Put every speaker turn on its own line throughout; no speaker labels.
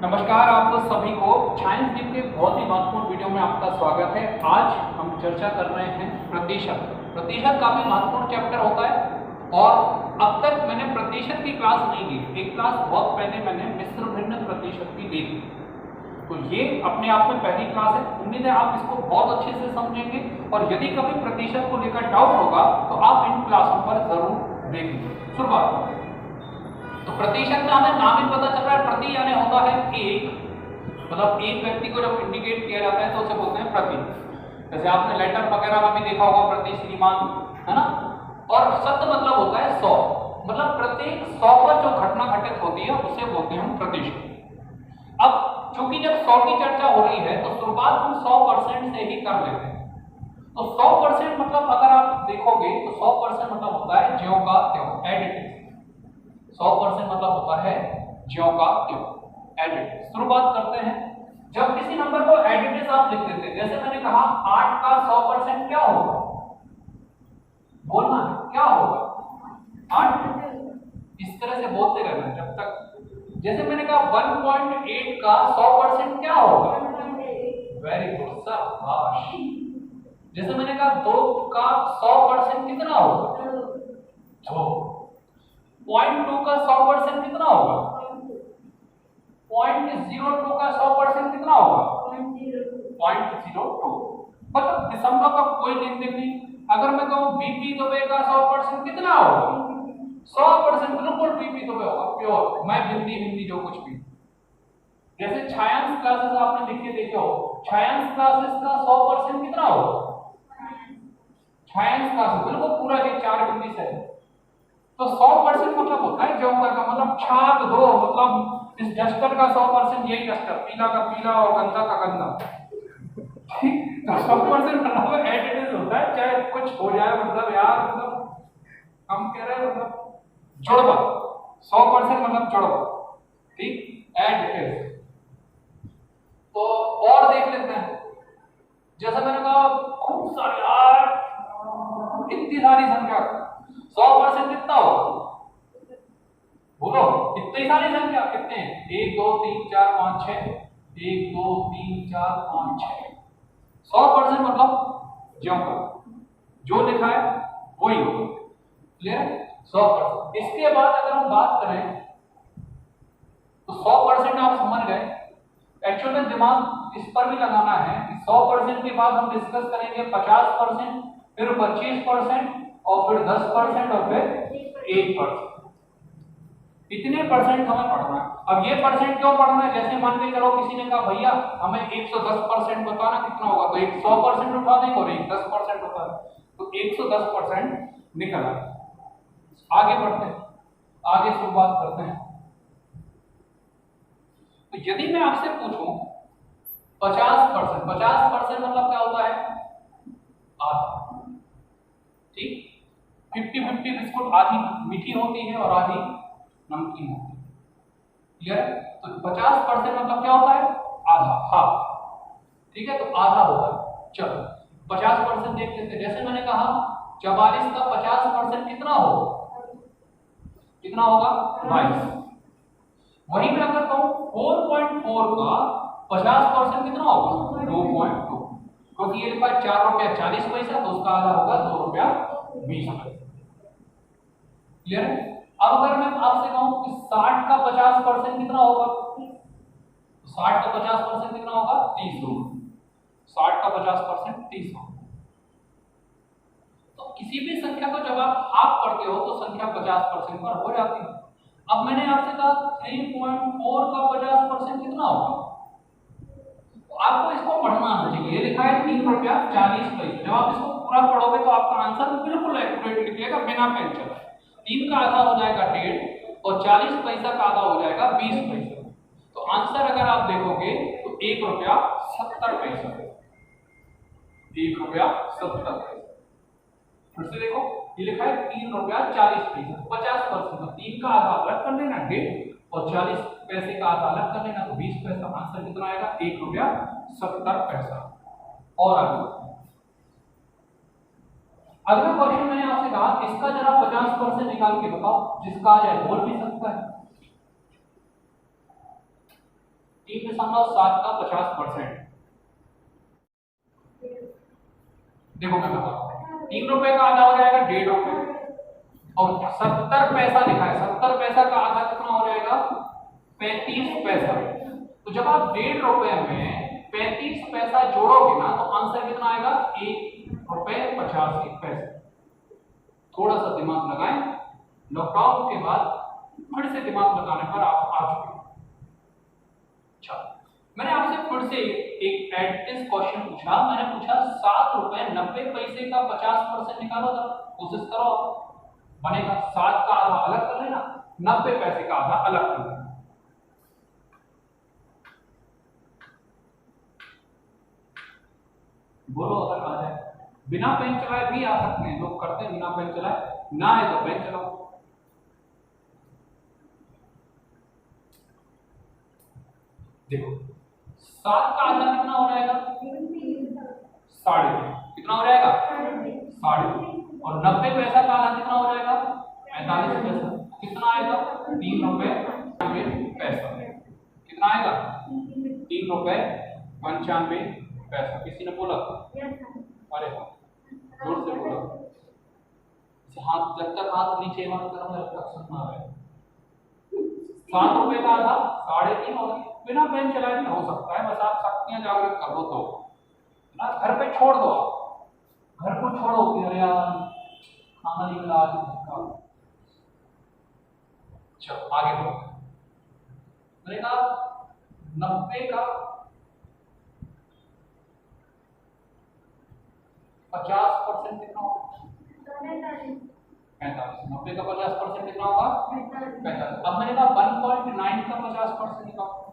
नमस्कार आप सभी को साइंस डीप के बहुत ही महत्वपूर्ण वीडियो में आपका स्वागत है। आज हम चर्चा कर रहे हैं प्रतिशत। प्रतिशत काफी महत्वपूर्ण चैप्टर होता है और अब तक मैंने प्रतिशत की क्लास नहीं ली। एक क्लास बहुत पहले मैंने मिश्र भिन्न प्रतिशत की ली थी, तो ये अपने आप में पहली क्लास है। उम्मीद है आप इसको बहुत अच्छे से समझेंगे और यदि कभी प्रतिशत को लेकर डाउट होगा तो आप इन क्लासों पर जरूर देखेंगे। शुरुआत करें तो प्रतिशत में हमें नाम ही पता चल रहा है, प्रति यानी होता है एक, मतलब एक व्यक्ति को जब इंडिकेट किया जाता है तो उसे बोलते हैं प्रति। जैसे आपने लेटर वगैरह में भी देखा होगा प्रति श्रीमान, है ना। और शत मतलब होता है 100, मतलब प्रत्येक 100 पर जो घटना घटित होती है उसे बोलते हैं हम प्रतिशत। अब चूंकि जब 100 की चर्चा हो रही है तो शुरुआत हम 100% से ही कर लेते हैं। तो 100% मतलब अगर आप देखोगे तो 100% मतलब होता है ज्यों का त्यों, एडिटिव। 100% मतलब होता है ज्यों का त्यों, एडिटिव। शुरुआत करते हैं। जब किसी नंबर को एडिटिव आप लिख देते हैं, जैसे मैंने कहा 8 का 100% क्या होगा, बोलना है क्या होगा, 8। इस तरह से बोलते रहना जब तक। जैसे मैंने कहा 1.8 का 100% क्या होगा, वेरी गुड, शाबाश। जैसे मैंने कहा 2 का 100% कितना होगा, 2। 0.2 का 100% कितना होगा, 0.02 का 100% कितना होगा, 0.02। मतलब दशमलव का कोई लेन देन नहीं। अगर मैं कहूं बीपी दुबे का 100% कितना होगा, 100% बिल्कुल बीपी दुबे होगा, प्योर। मैं हिंदी जो कुछ भी। जैसे छायांश क्लासेस आपने लिखे देखे हो, छायांश क्लासेस का 100% कितना होगा, छायांश क्लासेस बिल्कुल पूरा जी 4 हिंदी से। तो 100% मतलब होता है जौहर का, मतलब छाग दो, मतलब इस डस्टर का 100% यही डस्टर, पीला का पीला और गंदा का गंदा। ठीक, तो 100% मतलब एडिटिव होता है, चाहे कुछ हो जाए, मतलब यार मतलब हम कह रहे हैं मतलब जुड़वा, 100% मतलब जुड़वा, ठीक, एडिटिव। तो और देख लेते हैं। जैसा मैंने कहा खूब सारे यार, इतनी सारी संख्या 100% कितना होगा, बोलो इतनी सारी संख्या कितने हैं, 1 2 3 4 5 6, 1 2 3 4 5 6। 100% मतलब ज्यों का जो लिखा है वही होगा, क्लियर। 100%। इसके बाद अगर हम बात करें तो 100% आप समझ गए। एक्चुअल में दिमाग इस पर भी लगाना है। 100% के बाद हम डिस्कस करेंगे 50%, फिर 25% और फिर 10% और फिर 1%। इतने परसेंट हमें पढ़ना है। अब ये परसेंट क्यों पढ़ना है, जैसे मान के चलो किसी ने कहा भैया हमें 110% बताना कितना होगा, तो एक 100% उठा देंगे और एक 10% होता है, तो 110% निकला। आगे बढ़ते हैं, आगे शुरुआत करते हैं। तो यदि मैं आपसे पूछूं 50%, 50% मतलब क्या होता है, आधा, ठीक। 50-50 बिस्कुट, आधी मीठी होती है और आधी नमकीन होती है, क्लियर। तो 50% मतलब क्या होता है, आधा, हाफ, ठीक है। तो आधा होगा। चलो 50% देख लेते हैं। जैसे मैंने कहा 44 का 50% कितना होगा, कितना होगा, 22। वहीं पे अगर कहूं 4.4 का 50% कितना होगा, 2.2, क्योंकि ये लिखा है 4 रुपया 40 पैसा, तो उसका आधा होगा 2 रुपया 20 पैसा, क्लियर है। अब अगर मैं आपसे कहूं कि 60 का 50% कितना होगा, 60 का 50% कितना होगा, 30 होगा। 60 का 50% 30 होगा। तो किसी भी संख्या को जब आप हाफ करते हो तो संख्या 50% पर हो जाती है। अब मैंने आपसे कहा 3.4 का 50% कितना होगा, तो आपको इसको पढ़ना आना चाहिए। ये लिखा है 3 रुपया 40 पैसे। जब आप इसको पूरा पढ़ोगे तो आपका आंसर बिल्कुल एक्यूरेट निकलेगा, बिना पेन चलाए। 3 का आधा हो जाएगा 1.5 और 40 पैसा का आधा हो जाएगा 20 पैसा। तो आंसर अगर आप देखोगे तो 1 रुपया 70 पैसा, 1 रुपया 70 पैसा। फिर से देखो, ये लिखा है 3 रुपया 40 पैसा, 50%। 3 का आधा अलग कर लेना 1.5 और 40 पैसे का आधा अलग कर लेना तो 20 पैसा। आंसर कितना आएगा, 1 रुपया 70 पैसा। और आगे अगला क्वेश्चन मैंने आपसे कहा इसका जरा 50% निकाल के बताओ, जिसका आ जाए बोल भी सकता है। 3.7 का 50%। देखो मैं बता रहा हूँ, 3 रुपए का आधा हो जाएगा 1.5 रुपए, और 70 पैसा लिखा है, 70 पैसा का आधा कितना हो जाएगा 35 पैसा। तो जब आप 1.5 रुपए में 35 पैसा जोड़ोगे ना तो आंसर कितना आएगा 1 रुपए 85 पैसे। थोड़ा सा दिमाग लगाएं, लॉकडाउन के बाद फिर से दिमाग लगाने पर आप आ चुके हैं। अच्छा, मैंने आपसे फिर से एक एडवांस क्वेश्चन पूछा, मैंने पूछा 7 रुपए 90 पैसे का 50% निकालो, था कोशिश करो, बनेगा 7 का आधा अलग कर लेना, 90 पैसे का आधा अलग कर लेना। बोलो अगर आ जाए, बिना पेन चलाए भी आ सकते हैं, लोग करते हैं बिना पेन चलाए, ना है तो पेन चलाओ। देखो 7 का आधा कितना हो जाएगा 3.5, कितना हो जाएगा 3.5, और 90 पैसा का आधा कितना हो जाएगा 45 पैसा, कितना आएगा 3 रुपए 95 पैसा, कितना आएगा 3 रुपए 95 पैसा। किसी ने बोला? अरे जोर से बोला, हाथ जब तक हाथ नीचे मत करूंगा जब तक सुनना है। 7 रुपए का आधा 3.5 हो गया, बिना पेन चलाए भी हो सकता है, बस आप शक्तियां जागृत कर दो तो ना, घर पे छोड़ दो, घर को छोड़ो कि अरे यार खाना नहीं मिला आज का। चलो आगे बढ़ो, मैंने कहा 90 का 50% कितना होगा 45, 90 का 50% कितना होगा 45। अब मैंने कहा 1.9 का 50% निकालो,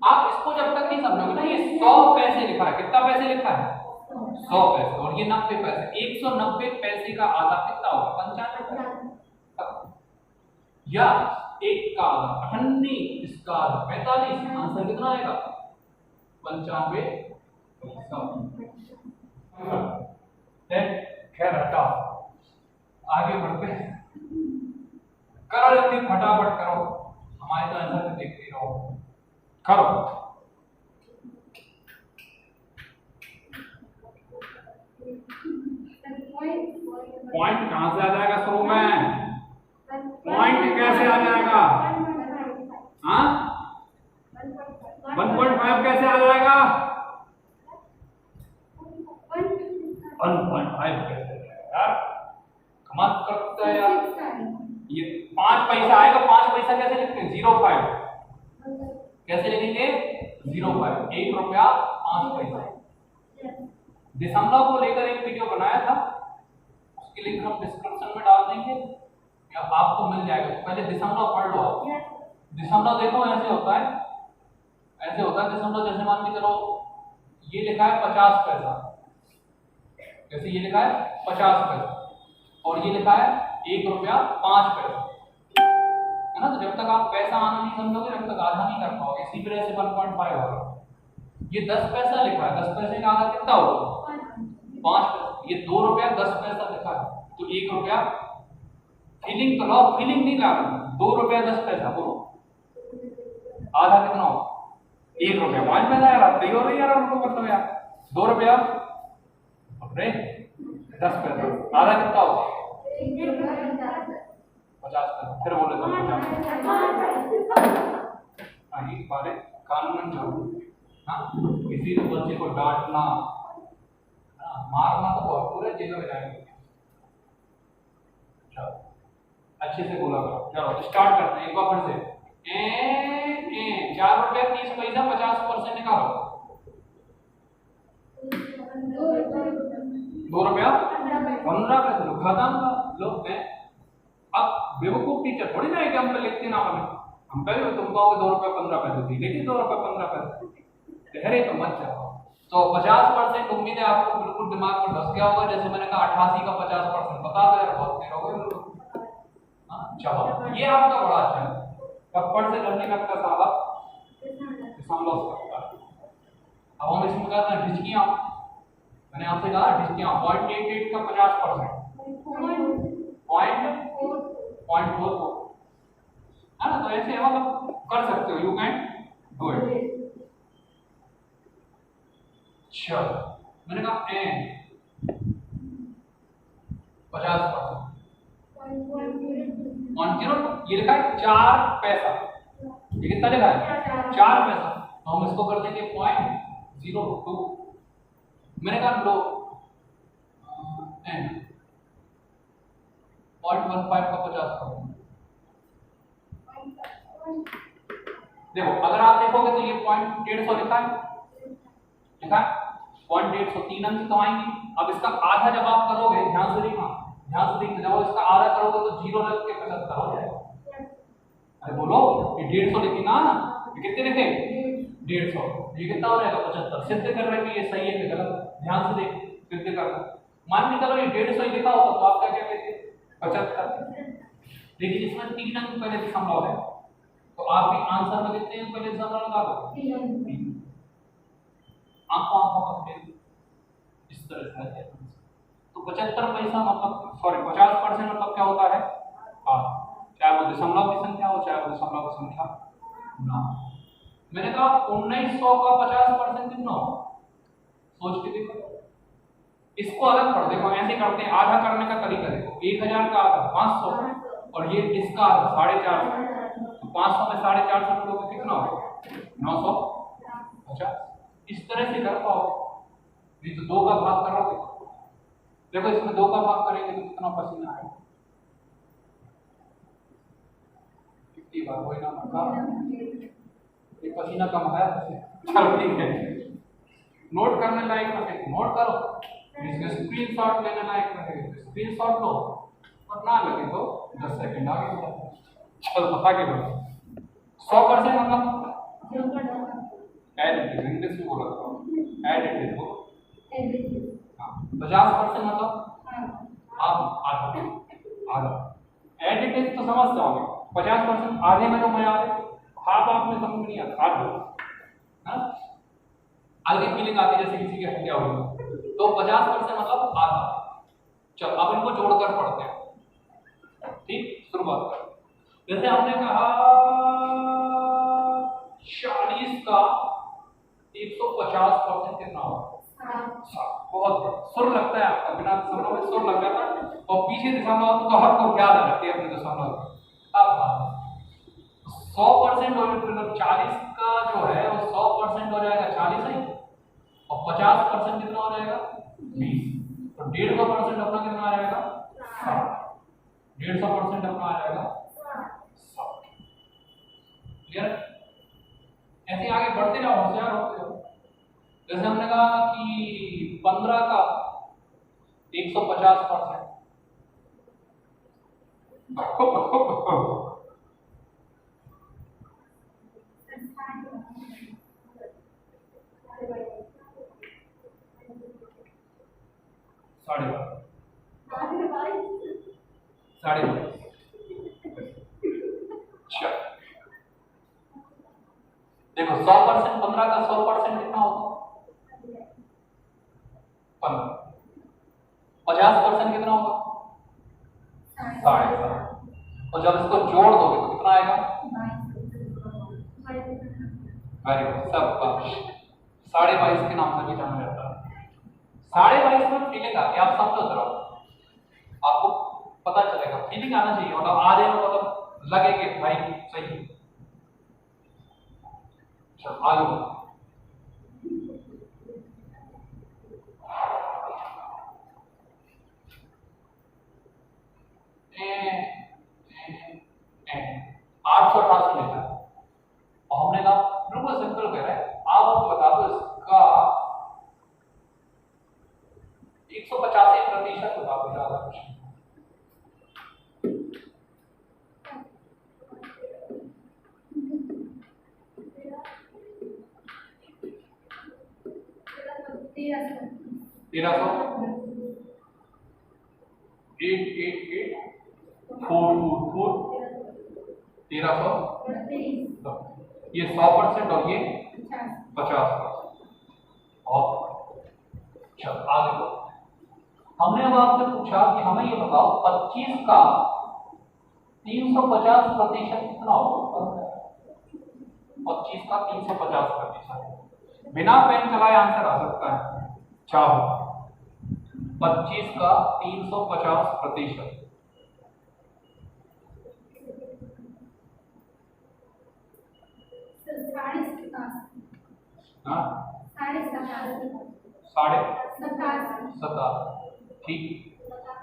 आप इसको जब तक नहीं समझोगे ना, ये 100 पैसे लिखा है, कितना पैसे लिखा है 100 पैसे, और ये 90 पैसे, 190 पैसे का आधा कितना होगा 95, या 1 का आधा 98, इसका आधा 45, आंसर कितना आएगा 95 पैसा। खैर हटाओ, आगे बढ़ते हैं, करो जल्दी फटाफट करो, हमारे तो आंसर में देखते रहो, करो। पॉइंट कहां से आ जाएगा शुरू में, पॉइंट कैसे आ जाएगा, हाँ 1.5 कैसे आ जाएगा, 1.5 कैसे यार, कमाल करता है यार। ये 5 पैसा आएगा, 5 पैसा कैसे लिखते हैं 0.5, कैसे लिखेंगे 0.5, 1 रुपया 5 पैसा। दशमलव को लेकर एक वीडियो बनाया था, उसकी लिंक हम डिस्क्रिप्शन में डाल देंगे या आपको मिल जाएगा, तो पहले दशमलव पढ़ लो आप। दशमलव देखो ऐसे होता है, ऐसे होता है दशमलव, जैसे मान के चलो ये लिखा है 50 पैसा, जैसे ये लिखा है 50 पैसा, और ये लिखा है 1 रुपया 5 पैसा, है ना। तो जब तक आप पैसा आना नहीं समझोगे तब तक आधा नहीं कर पाओगे, इसी वजह से 1.5 होगा। ये 10 पैसा लिखा है, 10 पैसे का आधा कितना होगा 5 पैसा, ये 2 रुपया 10 पैसा लिखा है, तो 1 रुपया, फीलिंग तो लो, फीलिंग नहीं ला रहा, 2 रुपया 10 पैसा, बोलो आधा कितना होगा 1 रुपया 5 पैसा, यार अब हो रही यार उनको, मतलब यार 2 रुपया 10 पैसा, आधा कितना होगा 50 पैसा। फिर बोले तो 50 कानून जरूर, हाँ किसी बच्चे को डांटना मारना तो बहुत पूरे जेल में जाएंगे। चलो अच्छे से बोला करो, चलो स्टार्ट करते हैं एक बार फिर से। 4 रुपया 30 पैसा 50% निकालो, 2 रुपया 15 पैसे, लो खत्म लोग हैं। अब बेवकूफ टीचर थोड़ी ना है कि हम पे लिखते ना बने, हम पहले तुम कहोगे 2 रुपया 15 पैसे थी, लेकिन 2 रुपया 15 पैसे ठहरे तो मत जाओ। तो 50% उम्मीद है आपको बिल्कुल दिमाग में धस गया होगा, जैसे मैंने कहा 88 का 50% बता दो यार, बहुत देर हो गई। हाँ चलो ये आपका बड़ा अच्छा है, पप्पड़ से लड़ने का साहब दशमलव से करता है। अब हम इसमें करते हैं ढिचकियां, मैंने आपसे कहा 0.88 का 50% पॉइंट 4 है ना। तो ऐसे मतलब कर सकते हो, यू कैन डू इट। चलो मैंने कहा एन 50%, 10 ये लिखा है 4 पैसा, ये कितना लिखा है 4 पैसा, तो हम इसको कर देंगे 0.02। मैंने कहा लो एन 0.15 का 50%। देखो अगर आप देखोगे तो ये 1.150 लिखा है 1.150, 3 अंक कमाएंगे। अब इसका आधा जब आप करोगे, ध्यान से देखना, जब इसका आधा करोगे तो 0 लग के 75 हो जाएगा। अरे बोलो, ये 150 लिखी ना, ये कितने लिखे 150, ये कितना हो जाएगा 75। सिद्ध कर रहे हैं कि ये सही है कि गलत, ध्यान से देख, सिद्ध करना। मान के चलो ये 150 ही लिखा होता तो आप क्या कहते 75, लेकिन इसमें 3 अंक पहले दशमलव है, तो आप भी आंसर में कितने अंक पहले दशमलव लगा दो, आंखों इस तरह से। तो 75 पैसा मतलब सॉरी 50% मतलब क्या होता है, चाहे वो दशमलव की संख्या हो चाहे वो दशमलव की संख्या ना। मैंने कहा 1900 का 50% कितना हो, सोच के देखो। इसको अलग कर देखो, ऐसे करते हैं, आधा करने का तरीका देखो। 1000 का आधा 500 और ये इसका आधा 450, तो 500 में 450 जोड़ोगे कितना हो 950। इस तरह से कर पाओ, नहीं तो 2 का भाग करोगे। देखो इसमें 2 का भाग करेंगे तो कितना पसीना आएगा, कितनी बार वही ना मतलब ये पसीना कम है। चलो ठीक है, नोट करने लायक रहे नोट करो, इसका स्क्रीनशॉट लेने लायक रहे स्क्रीनशॉट लो, और ना लगे तो 10 सेकंड आगे बढ़ो। चलो बता के बोलो 100% मतलब एडिटिव, इंग्लिश में बोला था एडिटिव को। 50% मतलब आप आधा एडिटिव तो समझ जाओगे। 50% आधे में तो मजा आ रहा है, हाफ आप में समझ नहीं आता, आधा आगे फीलिंग आती है जैसे किसी की हत्या हुई। तो 50% मतलब आधा। चलो अब इनको जोड़कर पढ़ते हैं, ठीक, शुरुआत करें। जैसे हमने कहा 40 का 150% कितना होगा, बहुत सुर लगता है आपका, बिना दशमलव में सुर लग जाता है, और पीछे दशमलव तो हर को याद रखते हैं अपने दशमलव। अब 100% मतलब 40 का जो है वो 100% हो जाएगा 40 है, और 50% कितना हो जाएगा 20, तो 150% अपना कितना आ जाएगा 150% अपना आ जाएगा 60। क्लियर? ऐसे आगे बढ़ते जाओ, होशियार होते हो। जैसे हमने कहा कि 15 का 150%, साढ़े 22। देखो 100% 15 का 100% कितना होगा 15, 50% कितना होगा 7.5, और जब इसको जोड़ दोगे तो कितना आएगा, वेरी गुड, सब 22.5 के नाम से भी जाना जाता है। 22.5 में फीलिंग आती है, आप समझो जरा, आपको पता चलेगा, फीलिंग आना चाहिए, मतलब आधे में मतलब लगे कि भाई सही। चलो आगे बढ़ो। आठ सौ 88 लिखा है, और हमने कहा बिल्कुल सिंपल कह रहा है, आप हमको बता दो इसका 185% बता दो, ज्यादा कुछ नहीं। तेरह सौ 888,424 1300, ये 100% और ये 50%। और चलो आगे हमने अब आपसे पूछा कि हमें ये बताओ 25 का 350% कितना होगा? 25 का 350%, बिना पेन चलाए आंसर आ सकता है। चाहो 25 का 350%, साढ़े 17। ठीक,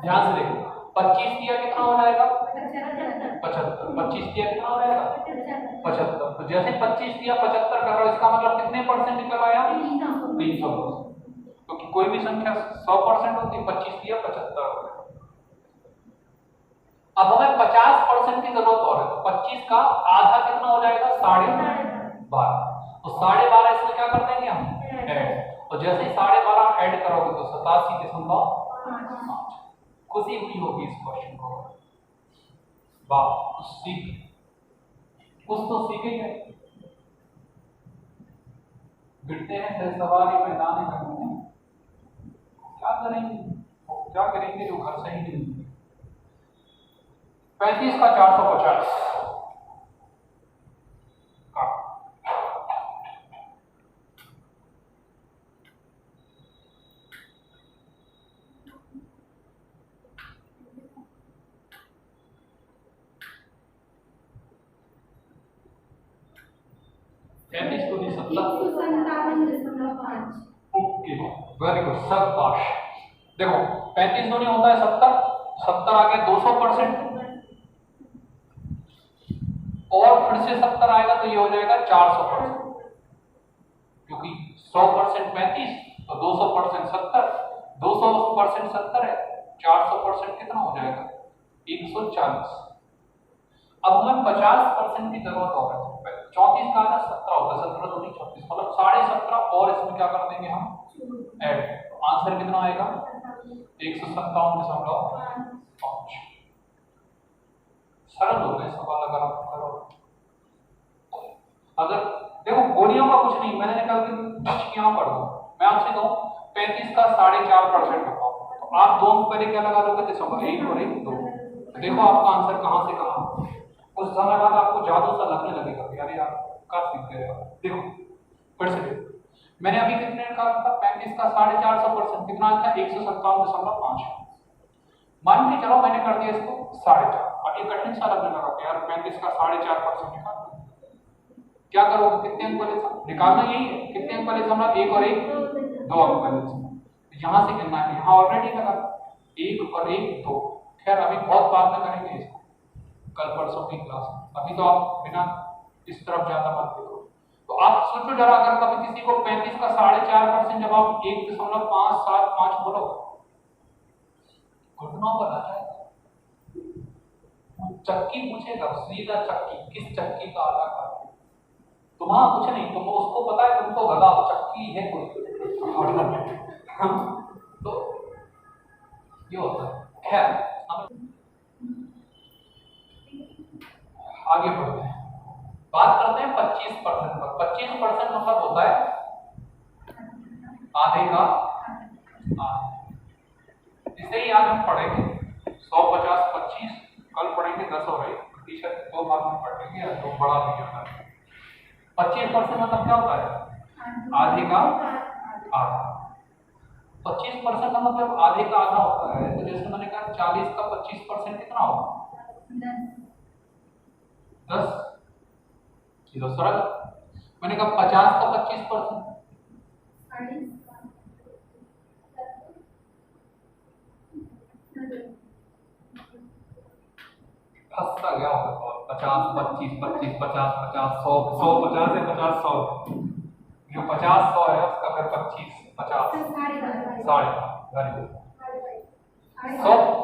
ध्यान से देखो 25 दिया कितना हो जाएगा? 75। 25 दिया कितना हो जाएगा? 75। तो जैसे 25 दिया 75 कर रहा हो, इसका मतलब कितने परसेंट निकल आया? 300%। क्योंकि कोई भी संख्या 100% होती है, 25 दिया 75 हो गया। अब हमें 50% की जरूरत और है, तो 25 का आधा कितना हो जाएगा? 12.5। तो 12.5 इसमें क्या कर देंगे हम? ऐड। तो जैसे ही 12.5 ऐड करोगे तो 87.5। खुशी हुई होगी इस क्वेश्चन को। वाह, कुछ तो सीखेंगे। गिरते हैं फिर सवारी मैदान में, क्या करेंगे जो घर से ही नहीं। 35 का 450 का 35 को 157.5। ओके, वेरी गुड, शाबाश। देखो 35 दूनी होता है 70, 70 आ गया 200%, और फिर से 70 आएगा तो ये हो जाएगा 400%, क्योंकि 100% 35 तो 200% 70, 200% 70 है, 400% कितना हो जाएगा? 140। अब हमें 50% की जरूरत होगा। 34 का आधा 17 होगा, 17 दूनी 34, मतलब 17.5, और इसमें क्या कर देंगे हम? ऐड। आंसर कितना आएगा? 157.5। सरल हो गए सवाल अगर आप करो। अगर देखो गोलियों का कुछ नहीं, मैंने निकाल के यहाँ पढ़ दो। मैं आपसे कहूँ 35 का 4.5% बताओ, तो आप दो पहले क्या लगा दोगे? दिसंबर 1 और 1 2। देखो आपका आंसर कहाँ से कहाँ। कुछ समय बाद आपको जादू सा लगने लगेगा, यार यार का सीख गए। देखो फिर से देखो, मैंने अभी कितने निकाला था? 35 का 450% कितना था? 157.5। मान के चलो मैंने कर दिया इसको 4.5। अब ये कठिन सा लगने लगा कि यार 35 का 4.5% निकाल, क्या करोगे? कितने अंक वाले निकालना? यही है कितने अंक वाले समझ? 1 और 1 2 अंक वाले। यहां से गिनना है, यहां ऑलरेडी लगा 1 और 1 2। खैर अभी बहुत बाद में करेंगे इसको, कल परसों की क्लास में। अभी तो आप बिना इस तरफ ज्यादा मत देखो। तो आप सोचो जरा, अगर कभी किसी को 35 का 4.5% जब आप 1.575 बोलो, घुटनों पर आ जाएगा। चक्की पूछेगा, सीधा चक्की, किस चक्की का आधा का? तुम्हारा कुछ नहीं, तुम उसको पता है, तुमको भगाओ, चक्की है कोई। तो ये होता है। खैर आगे बढ़ते हैं, बात करते हैं 25% पर। 25% मतलब होता है आधे का आधा। इसे ही आज हम पढ़ेंगे 150 25, कल पढ़ेंगे 10 और 1%, 2 भाग में पढ़ेंगे या 2 बड़ा भी होता है। 25% मतलब क्या होता है? आधे का आधा। 25% का मतलब आधे का आधा होता है। तो जैसे मैंने कहा 40 का 25% कितना होगा? 10। ये तो सरल। मैंने कहा 50 का 25%, फंसता गया होगा। 50 25 25 50 50 100 100 50 है 50 100, जो 50 100 है उसका फिर 25 50 साढ़े। Very good.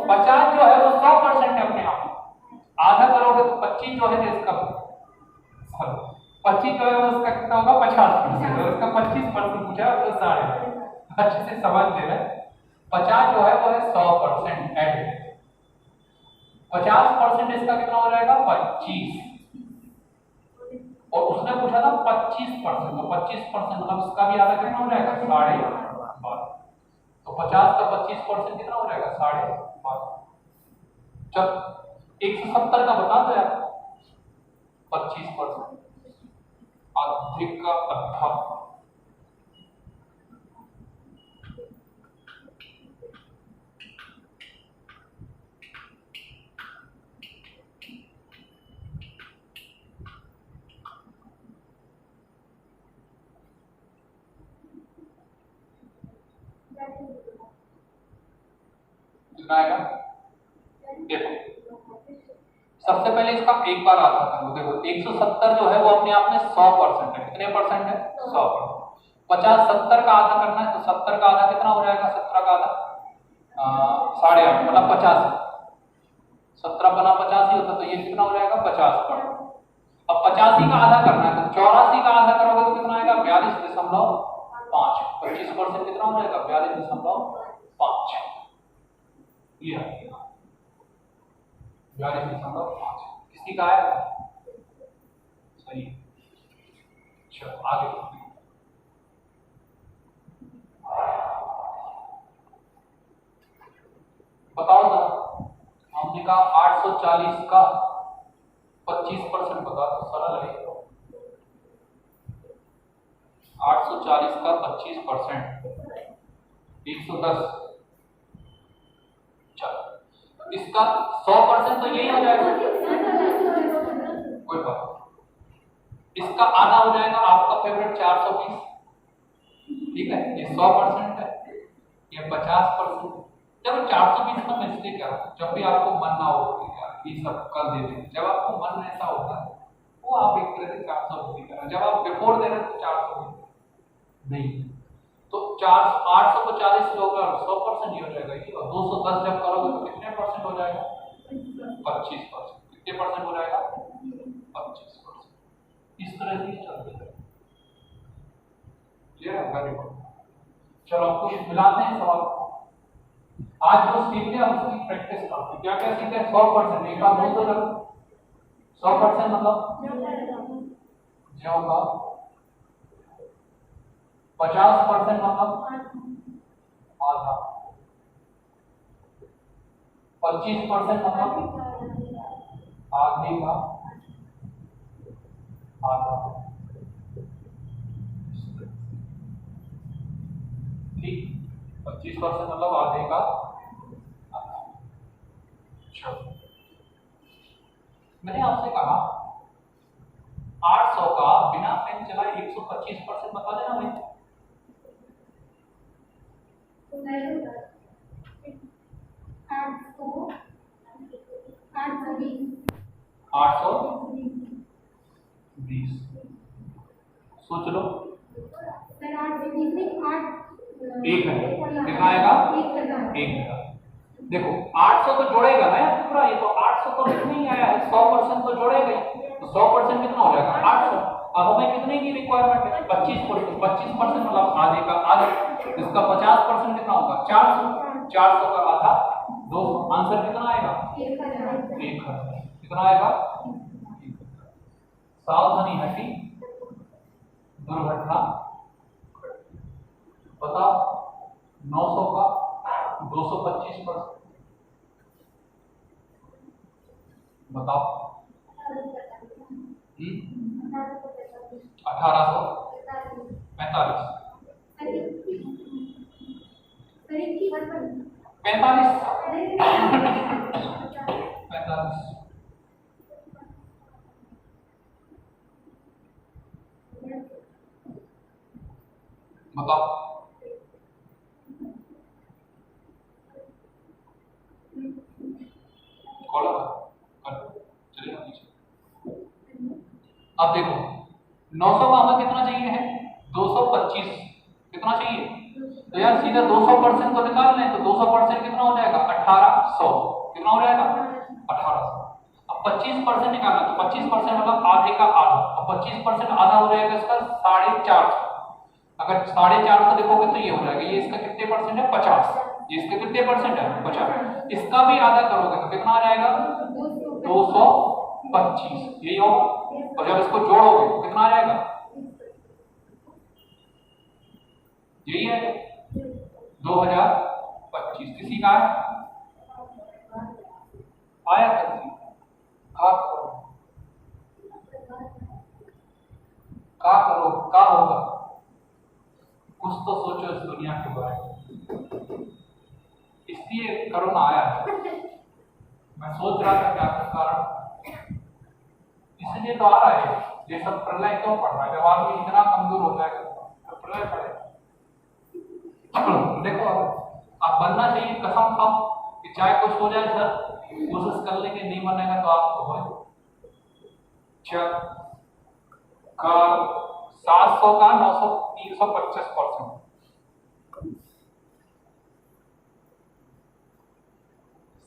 50 जो है वो 100% है अपने आप। आधा करोगे तो 25 जो है इसका 25 जो है उसका कितना होगा? 50%। और इसका 25% पूछा तो साढ़े। अच्छे से समझ ले रहे। 50 जो है वो है 100% ऐड। 50% इसका कितना हो जाएगा? 25। और उसने पूछा था 25%, तो 25% मतलब इसका भी आधा कितना हो जाएगा? 12.5। तो 50 का 25% कितना हो जाएगा 5.5। चल 170 का बता दो यार 25%, अधिक का आधा। कितना आएगा? देखो सबसे पहले इसका एक बार आधा कर लो। देखो 170 जो है वो अपने आप में 100% है। कितने परसेंट है? 100%। 50 70 का आधा करना है तो 70 का आधा कितना हो जाएगा? 17 का आधा 8.5 मतलब 50। 17 बना 50 ही होता तो ये कितना हो जाएगा? 50। अब 85 का आधा करना है तो 84 का आधा करोगे तो कितना आएगा? 42.5। 25% कितना हो जाएगा? 42.5। ये 42.5 किसी का आया? सही। चलो आगे बताओ जरा। हमने कहा 840 का 25% बता तो सरल है। 840 का 25% 110। चलो इसका 100% तो यही हो जाएगा, कोई बात। इसका आधा हो जाएगा आपका फेवरेट 420। ठीक है, ये 100% है, ये 50%। जब 420 का मिस्टेक क्या होता है? जब भी आपको मन ना हो कि सब कर दे देंगे, जब आपको मन ऐसा होता है वो आप एक तरह से 420 करें। जब आप बिफोर दे रहे हैं तो 420 नहीं, तो 840 लोग 100% ही हो जाएगा ये। और 210 जब करोगे तो कितने परसेंट हो जाएगा? 25%। कितने परसेंट हो जाएगा? 25%। इस तरह से चलते हैं। क्लियर है? Very good. चलो कुछ मिलाते हैं सवाल। आज जो सीखे उसकी प्रैक्टिस करते हैं। क्या क्या सीखे? 100%। एक बार बोल दो जरा। 100% मतलब ज्यों का। 50% मतलब आधा। 25% मतलब आधे का आधा। ठीक, 25% मतलब आधे का आधा। मैंने आपसे कहा 800 का बिना पेन चलाए 125% बता देना भाई। 820। सोच लो। एक है कितना आएगा? 1000। देखो 800 तो जोड़ेगा ना यार पूरा, ये तो 800 तो नहीं आया है, 100% तो जोड़ेगा ही। तो 100% कितना हो जाएगा? 800। अब हमें कितने की रिक्वायरमेंट है? 25%। 25% मतलब आधे का आधा। इसका 50% कितना होगा? 400। 400 का आधा 200। आंसर कितना आएगा? 1000। कितना आएगा? सावधानी हटी, दुर्घटना। बताओ 900 का 225%। बताओ 1845। 45। बताओ चलेगा पीछे। अब देखो 900 का हमें कितना चाहिए है? 225। कितना चाहिए? तो यार सीधा 200% तो निकाल लें। तो 200% कितना हो जाएगा? 1800। कितना हो जाएगा? 1800। अब 25% निकालना तो 25% मतलब आधे का आधा। अब 25% आधा हो जाएगा इसका 450। अगर 450 देखोगे तो ये हो जाएगा। ये इसका कितने परसेंट है? 50। ये इसका कितने परसेंट है? 50। इसका भी आधा करोगे तो कितना आ जाएगा? 225। यही होगा। और जब इसको जोड़ोगे तो कितना आ जाएगा? यही है 2025 किसी का आया था किसी का करो का होगा, कुछ तो सोचो इस दुनिया के बारे में। इसलिए कोरोना आया है। मैं सोच रहा था क्या कारण, इसलिए तो आ रहा है ये सब। प्रलय क्यों पड़ रहा है? जब आदमी इतना कमजोर हो जाएगा तो प्रलय पड़ेगा। देखो आप बनना चाहिए, कसम खाओ कि चाहे कुछ हो जाए सर, कोशिश कर लेंगे, नहीं बनेगा तो आप तो हो। चल का 700 का 900 325%,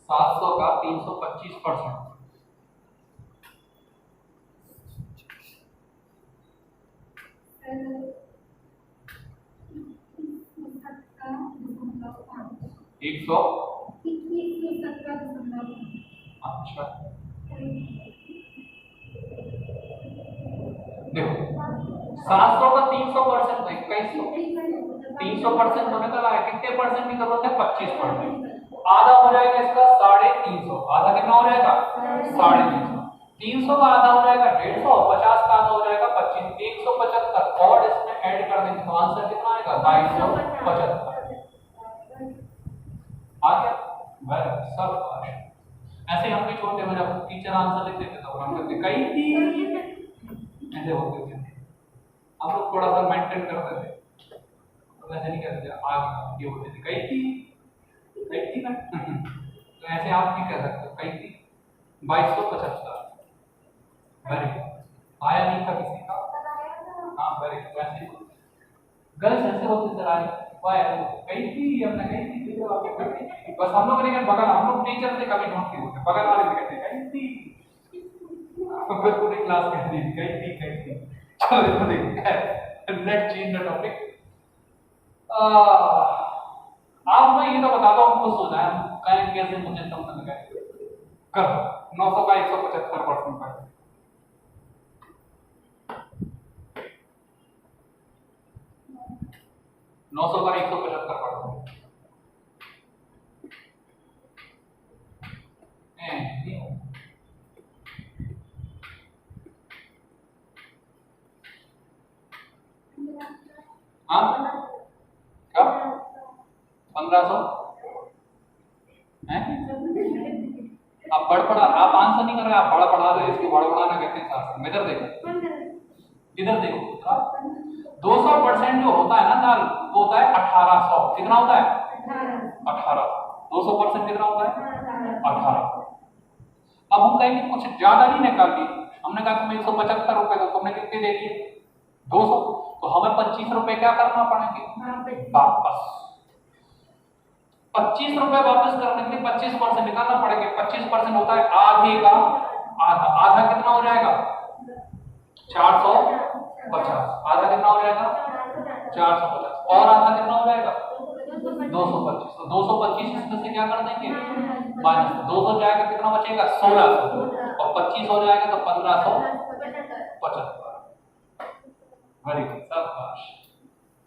700 का 325%। एक सौ अच्छा देखो 700 का 300% है 2100, 300% होने का है, कितने परसेंट की जरूरत है? 25%। आधा हो जाएगा इसका 350, आधा कितना हो जाएगा? 350। 300 का आधा हो जाएगा 150, 50 का आधा हो जाएगा 25, 175 और इसमें ऐड कर देंगे तो आंसर कितना आएगा? 2275 आ गया। वेरी सब ऐसे हम भी छोटे में जब टीचर आंसर लिख देते तो हम कहते कई थी, ऐसे होते थे। हम लोग थोड़ा सा मेंटेन करते थे, तो ऐसे नहीं कहते थे आगे ये होते थे कई थी ना तो ऐसे आप नहीं कह सकते कई थी। 2275 वेरी आया नहीं था किसी का। हाँ वेरी वैसे गर्ल्स ऐसे होते सर आए कई थी, हमने कही थी बस हम लोग नहीं बगल, हम लोग टीचर से कभी नोट नहीं होते, बगल वाले से कहते कही थी, फिर पूरी क्लास कहती थी कही थी। चलो इसको देखते हैं, लेट्स चेंज द टॉपिक। आप मैं ये तो बता दो हम खुश हो जाए, कहें कैसे मुझे समझ में गए कर 900 का 175% पर 900 का 175%। हाँ कब 1500 हैं? आप बड़बड़ा, आप आंसर नहीं कर रहे, आप बड़बड़ा रहे, इसको बड़बड़ाना कहते हैं शास्त्र में। इधर देखो, इधर देखो 200% जो होता है ना दाल, वो होता है 1800। कितना होता है? 18। 200% कितना होता है? 18। अब हम कहेंगे कुछ ज्यादा नहीं निकाल ली, हमने कहा तुम्हें 175 रुपए दो, तुमने कितने दे दिए? 200, तो हमें 25 रुपए क्या करना पड़ेंगे? वापस 25 रुपए वापस करने के लिए 25% निकालना पड़ेगा। 25% होता है आधे का आधा। आधा कितना हो जाएगा? 450। आधा कितना हो जाएगा? 450 और आधा कितना हो जाएगा? 225। तो 225 इसमें से क्या कर देंगे? माइनस 200 जाएगा, कितना बचेगा? 1600 और 25 हो जाएगा तो 1575। वेरी गुड, शाबाश।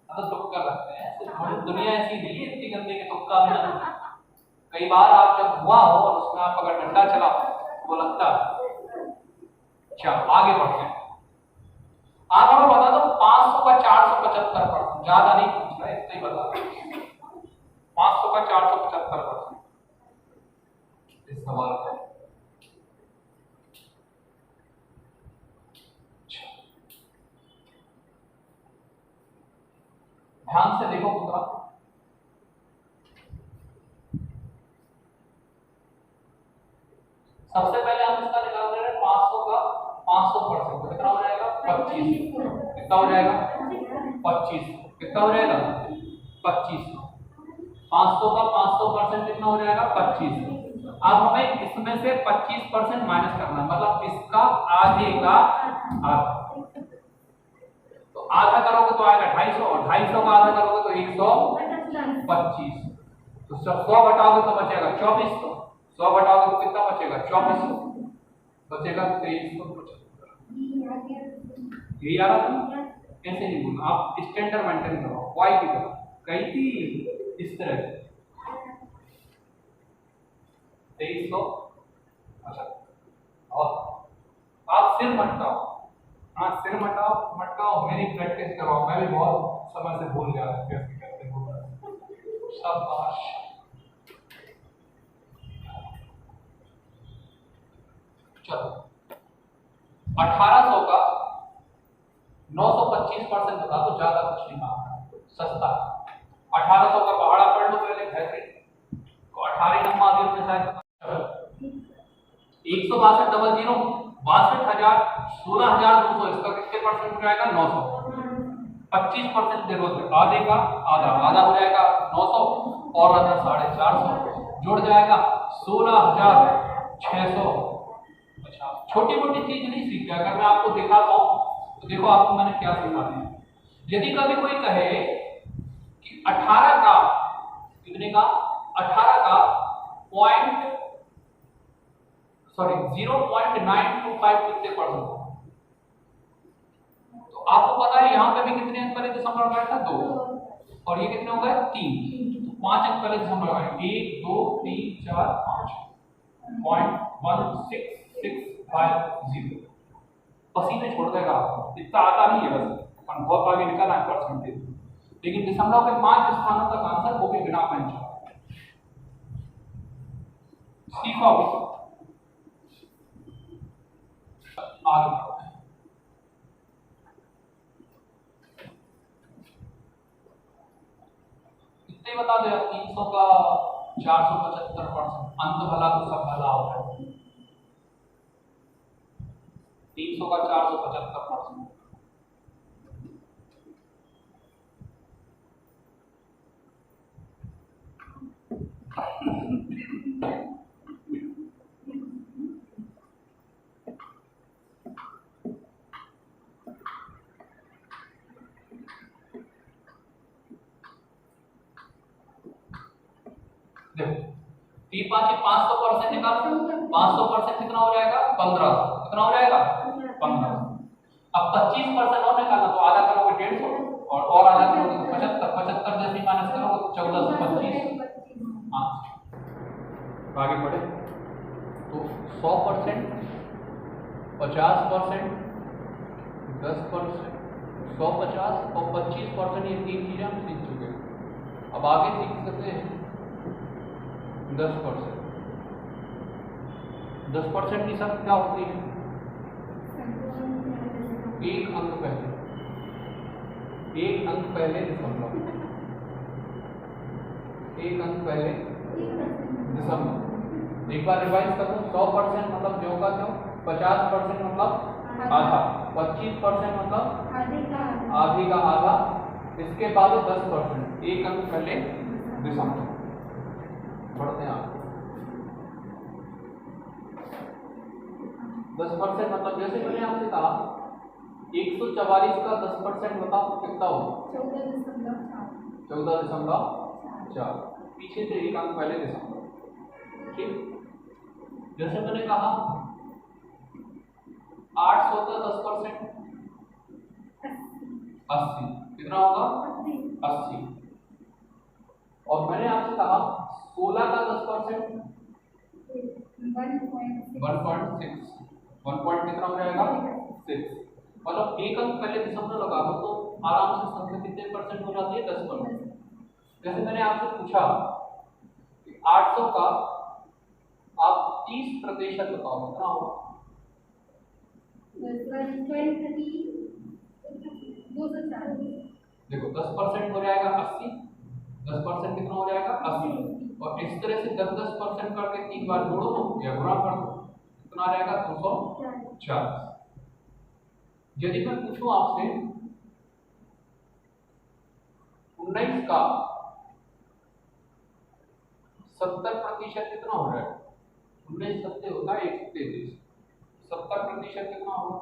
अब तुक्का लगते हैं, थोड़ी दुनिया ऐसी नहीं है इतनी गंदी के तुक्का भी ना। कई बार आप जब हुआ हो और उसमें आप अगर डंडा चला तो वो लगता है। चलो आगे बढ़ते हैं। आप हमें बता दो 500 का 475%, ज्यादा नहीं पूछ रहा है, इतना ही बता दो 500 का 475% इस सवाल का। ध्यान से देखो पुत्रा, सबसे पहले हम इसका निकाल रहे हैं 500 का 500%, कितना हो जाएगा? 25। कितना हो जाएगा? 25। कितना हो जाएगा? 25। 500 का 500% कितना हो जाएगा? 25। अब हमें इसमें से 25% माइनस करना, मतलब इसका आधे का आधा। तो आधा करोगे तो आएगा 250 और 250 का आधा करोगे तो 125। तो 100 घटाओगे तो बचेगा 2400। 100 घटाओगे तो कितना बचेगा? 2400 बचेगा 2375। यही आ रहा था। कैसे नहीं बोलना, आप स्टैंडर्ड मेंटेन करो। वाई की तरह कही थी इस तरह से 2300। अच्छा, और आप सिर मटकाओ, हाँ सिर मटकाओ मटकाओ, मेरी प्रैक्टिस कराओ, मैं भी बहुत समय से भूल गया कैसे करते हो। शाबाश। चलो 1800 का 925% होगा तो ज्यादा कुछ नहीं मांगना, सस्ता। 1800 का पहाड़ा पढ़ लो पहले, बेहतरीन। तो 18 नंबर आ गया शायद 162 डबल 0 62,000 16,200, इसका कितने परसेंट हो जाएगा 900। 25% जरूरत है, आधे का आधा, आधा हो जाएगा 900 और आधा 450, जुड़ जाएगा 16,600। अच्छा, छोटी मोटी चीज नहीं सीख गया, अगर मैं आपको दिखाता हूं तो देखो आपको मैंने क्या सिखा दिया। यदि कभी कोई कहे कि 18 का कितने का, 18 का पॉइंट सॉरी 0.925 कितने परसेंट, तो आपको पता है यहाँ पे भी कितने अंक पहले दशमलव लगाया था 2, और ये कितने हो गए 3, तो 5 अंक पहले दशमलव लगाए 1 2 3 4 5 .1665 पसीने छोड़ देगा आपको, इतना आता नहीं है बस, बहुत आगे निकल आए परसेंटेज, लेकिन दशमलव के 5 स्थानों तक आंसर वो भी बिना पेन चला। सीखो आगे कितने बता दो यार, 300 का 475%, अंत भला तो सब भला होता है। 300 का 475%, देखो 3 5 500% निकाल, 500% कितना हो जाएगा 1500, कितना हो जाएगा 1500। अब 25% और निकालना, तो आधा करोगे 150 और आधा करोगे 75, 75 जैसे माइनस करोगे तो 1425। हाँ आगे बढ़े तो 100%, 50%, 10%, 150 और 25%, ये 3 चीजें हम सीख चुके हैं। अब आगे सीख सकते हैं 10%। 10% की शर्त क्या होती है, एक अंक पहले, एक अंक पहले दशमलव, एक अंक पहले दशमलव। एक बार रिवाइज करो, 100% मतलब जो का जो, 50% मतलब आधा, 25% मतलब आधे का आधा, इसके बाद 10%, एक अंक पहले दशमलव। बढ़ते हैं आप 10% मतलब जैसे मैंने आपसे कहा 144 का 10% बताओ कितना होगा 14.4, पीछे से एक अंक पहले दशमलव। ठीक, जैसे मैंने कहा 800 का 10% 80, कितना होगा 80, और मैंने आपसे कहा 16 का 10% 1.6, 1 पॉइंट कितना हो जाएगा 6, मतलब एक अंक पहले दशमलव लगा दो तो आराम से संख्या कितने परसेंट हो जाती है 10%। जैसे मैंने आपसे पूछा कि 800 का आप 30% बताओ कितना होगा, देखो 10% हो जाएगा 80, 10% कितना हो जाएगा 80, और इस तरह से 10% करके 3 बार जोड़ो या गुणा कर दो, कितना आ जाएगा 240। यदि मैं पूछूं आपसे 19 का 70% कितना हो रहा है, 19 सत्ते होता है 133, 70% कितना होगा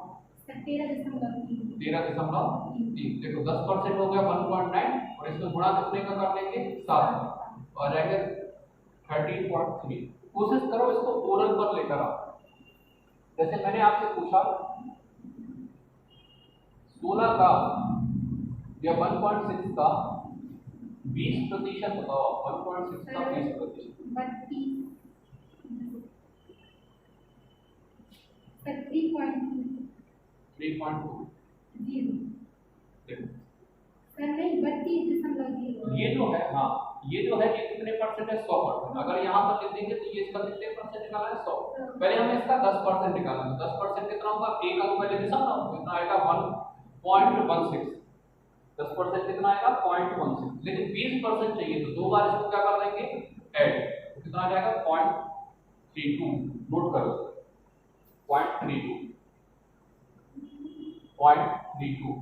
13.3। देखो 10% हो गया 1.9, और इसको गुणा कितने का कर लेंगे 7, और रहेगा 13.3। कोशिश करो इसको ओरल पर लेकर आओ। जैसे मैंने आपसे पूछा 16 का या 1.6 का 20% बताओ, 1.6 का 20%, 3.2।
नहीं 32.0
ये जो है, हाँ ये जो है ये कितने परसेंट है, 100%। अगर यहाँ पर लिख देंगे तो ये इसका कितने परसेंट निकाला है, 100। पहले हमें इसका 10% निकालना है। 10% कितना होगा, एक अंक पहले दिशा ना होगा, कितना आएगा 1.16। 10% कितना आएगा 0.16, लेकिन 20% चाहिए तो दो बार इसको क्या कर देंगे, ऐड, कितना आ जाएगा 0.32। नोट करो 0.32, 0.32।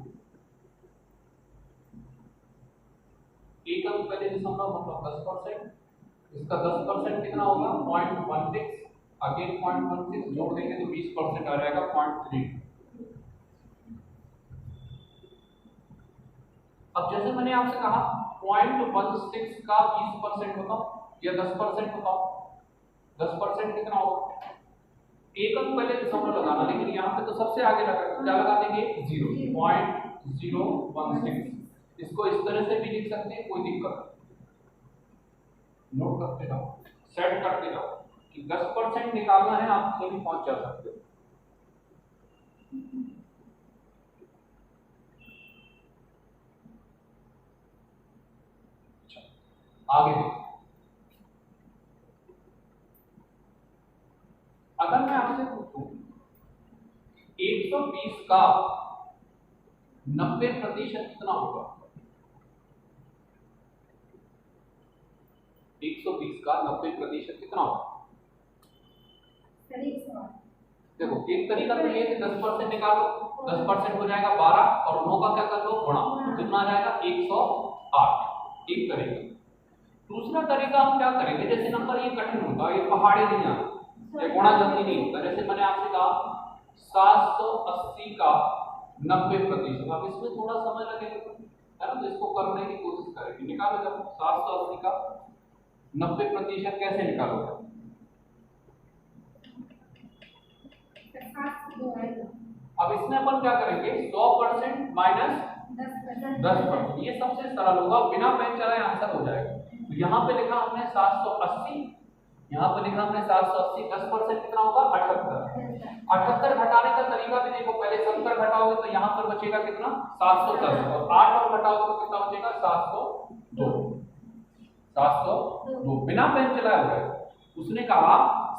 एक अंक पहले दशमलव मतलब 10%, इसका 10% कितना होगा 0.16, अगेन 0.16 जोड़ देंगे तो 20% आ जाएगा 0.3। अब जैसे मैंने आपसे कहा 0.16 का 20% बताओ या 10% बताओ, 10% कितना होगा, एक अंक पहले दशमलव लगाना, लेकिन यहाँ पे तो सबसे आगे लगा, क्या लगा देंगे 0.016। इसको इस तरह से भी लिख सकते हैं, कोई दिक्कत नहीं। नोट करते जाओ, सेट करते जाओ कि 10% निकालना है, आप कहीं पहुंच जा सकते हो। आगे देखो, अगर मैं आपसे पूछूं 120 का 90% कितना होगा, 120 का 90% कितना होगा। देखो एक तरीका तो ये है कि 10% निकालो, 10% हो जाएगा 12 और 9 का क्या कर लो गुणा, तो कितना आ जाएगा 108, एक तरीका। दूसरा तरीका हम क्या करेंगे, जैसे नंबर ये कठिन होता है, ये पहाड़ी नहीं आता, ये गुणा जल्दी नहीं होता। जैसे मैंने आपसे कहा 780 का 90%, अब इसमें थोड़ा समय लगेगा है ना, तो इसको करने की कोशिश करेंगे। निकालो जब 780 का 90% कैसे निकालोगे, अब इसमें अपन क्या करेंगे 100% माइनस 10%, ये सबसे सरल होगा, बिना पेन चलाए आंसर हो जाएगा। तो यहाँ पे लिखा हमने 780, यहाँ पे लिखा हमने 780, 10% कितना होगा 78। 78 घटाने का तरीका भी देखो, पहले 70 घटाओगे तो यहाँ पर बचेगा कितना 710, और 8 और घटाओगे तो कितना बचेगा 702, 702 बिना पेन चलाए हो जाएगा। उसने कहा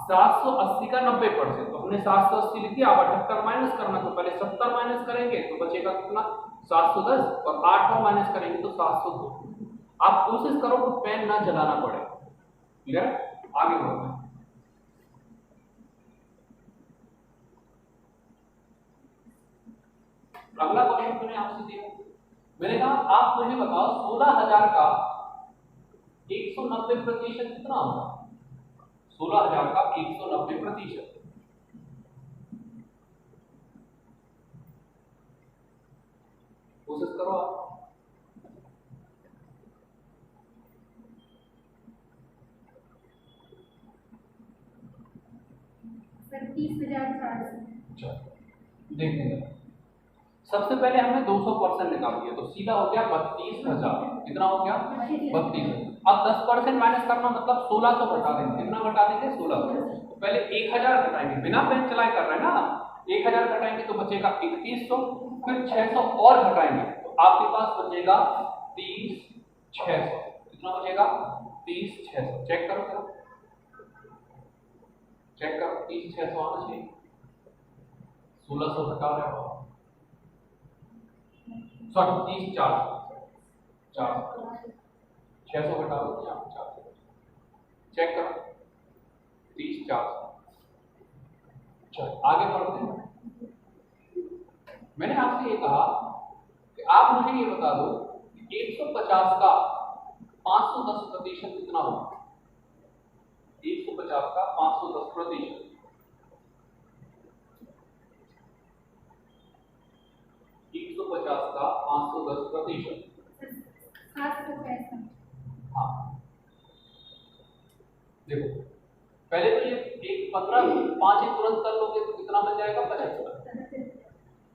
780 का 90%, तो हमने 780 लिख दिया। अब 78 माइनस करना, तो पहले 70 माइनस करेंगे तो बचेगा कितना 710, और 8 और माइनस करेंगे तो 702। आप कोशिश करो तो पेन ना चलाना पड़े, क्लियर। आगे बढ़ते हैं, अगला क्वेश्चन मैंने आपसे दिया, मैंने कहा आप मुझे बताओ 16,000 का 190% कितना होगा, 16,000 का 190%। कोशिश करो आप, देखेंगे। सबसे पहले हमने 200% निकाल दिया, तो सीधा हो गया 32,000, कितना हो गया 32,000। अब 10% माइनस करना मतलब 1600 घटा देंगे, कितना घटा देंगे 1600। तो पहले 1000 घटाएंगे, बिना पेन चलाए कर रहे हैं ना, 1000 घटाएंगे तो बचेगा 3100, फिर 600 और घटाएंगे तो आपके पास बचेगा 30,600, कितना बचेगा 30,600। चेक करो, चेक करो 30,600 आना चाहिए, 1600 घटा रहे हो, सॉरी 30,400, 600 घटा दो तो यहाँ 400, चेक करो 30,400। चलो आगे बढ़ते हैं। मैंने आपसे ये कहा कि आप मुझे ये बता दो कि 150 का 510% कितना होगा, 150 का 510%, 150 का 510%, हाँ देखो पहले तो ये एक 15 5 ही तुरंत कर लोगे तो कितना बन जाएगा 75,